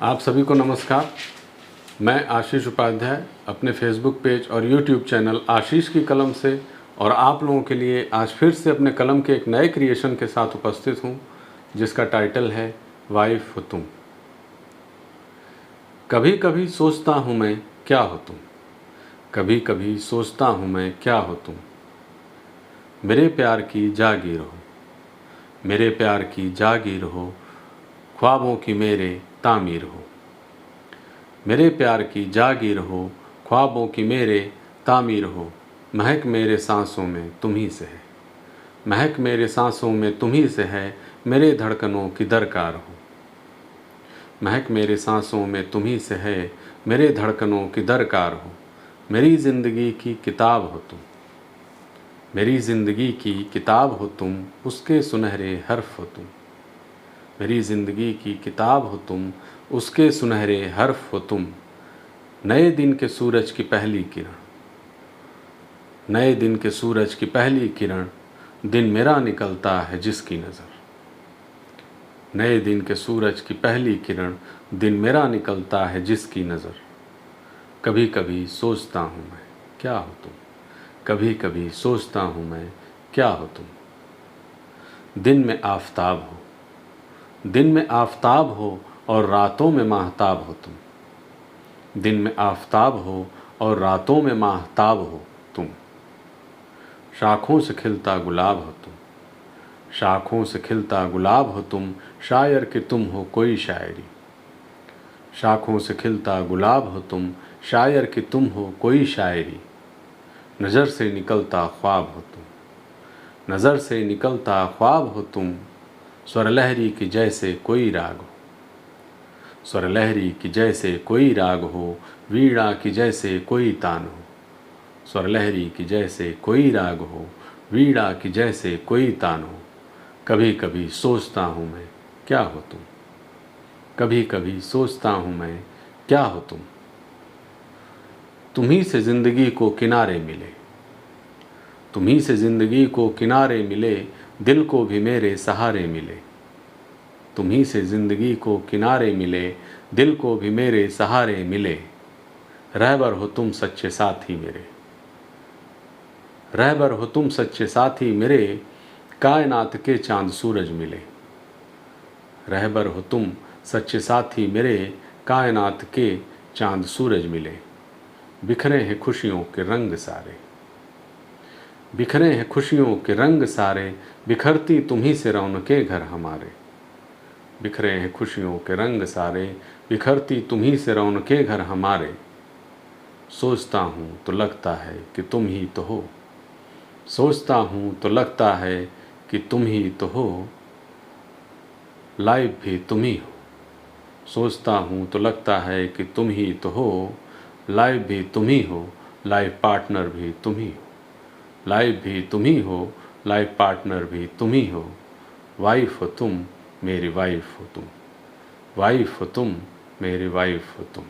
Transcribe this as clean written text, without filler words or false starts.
आप सभी को नमस्कार। मैं आशीष उपाध्याय अपने फेसबुक पेज और यूट्यूब चैनल आशीष की कलम से और आप लोगों के लिए आज फिर से अपने कलम के एक नए क्रिएशन के साथ उपस्थित हूँ, जिसका टाइटल है वाइफ हो तुम। कभी कभी सोचता हूँ मैं क्या हो तुम, कभी कभी सोचता हूँ मैं क्या हो तुम। मेरे प्यार की जागीर हो, मेरे प्यार की जागीर हो, ख्वाबों की मेरे तामीर हो। मेरे प्यार की जागीर हो, ख्वाबों की मेरे तामीर हो। महक मेरे सांसों में तुम्ही से है, महक मेरे सांसों में तुम्ही से है। मेरे धड़कनों की दरकार हो, महक मेरे सांसों में तुम्ही से है। मेरे धड़कनों की दरकार हो। मेरी ज़िंदगी की किताब हो तुम, मेरी ज़िंदगी की किताब हो तुम, उसके सुनहरे हर्फ हो तुम। मेरी ज़िंदगी की किताब हो तुम, उसके सुनहरे हर्फ हो तुम। नए दिन के सूरज की पहली किरण, नए दिन के सूरज की पहली किरण, दिन मेरा निकलता है जिसकी नज़र। नए दिन के सूरज की पहली किरण, दिन मेरा निकलता है जिसकी नज़र। कभी कभी सोचता हूँ मैं क्या हो तुम, कभी कभी सोचता हूँ मैं क्या हो तुम। दिन में आफताब हो, दिन में आफताब हो और रातों में माहताब हो तुम। दिन में आफताब हो और रातों में माहताब हो तुम। शाखों से खिलता गुलाब हो तुम, शाखों से खिलता गुलाब हो तुम। शायर कि तुम हो कोई शायरी, शाखों से खिलता गुलाब हो तुम। शायर कि तुम हो कोई शायरी। नज़र से निकलता ख्वाब हो तुम, नज़र से निकलता ख्वाब हो तुम। स्वर लहरी की जैसे कोई राग हो, स्वर लहरी की जैसे कोई राग हो। वीणा की जैसे कोई तान हो, स्वर लहरी की जैसे कोई राग हो। वीणा की जैसे कोई तान हो। कभी कभी सोचता हूँ मैं क्या हो तुम, कभी कभी सोचता हूँ मैं क्या हो तुम। तुम्ही से ज़िंदगी को किनारे मिले, तुम्ही से ज़िंदगी को किनारे मिले। दिल को भी मेरे सहारे मिले, तुम्ही से ज़िंदगी को किनारे मिले। दिल को भी मेरे सहारे मिले। रहबर हो तुम सच्चे साथी मेरे, रहबर हो तुम सच्चे साथी मेरे। कायनात के चांद सूरज मिले, रहबर हो तुम सच्चे साथी मेरे। कायनात के चांद सूरज मिले। बिखरे हैं खुशियों के रंग सारे, बिखरे हैं खुशियों के रंग सारे। बिखरती तुम्ही से रौनके घर हमारे, बिखरे हैं खुशियों के रंग सारे। बिखरती तुम्ही से रौनके घर हमारे। सोचता हूँ तो लगता है कि तुम ही तो हो, सोचता हूँ तो लगता है कि तुम ही तो हो। लाइफ भी तुम ही हो, सोचता हूँ तो लगता है कि तुम ही तो हो। लाइफ भी तुम ही हो, लाइफ पार्टनर भी तुम ही हो, लाइफ भी तुम ही हो। लाइफ पार्टनर भी तुम ही हो। वाइफ हो तुम, मेरी वाइफ हो तुम, वाइफ हो तुम, मेरी वाइफ हो तुम।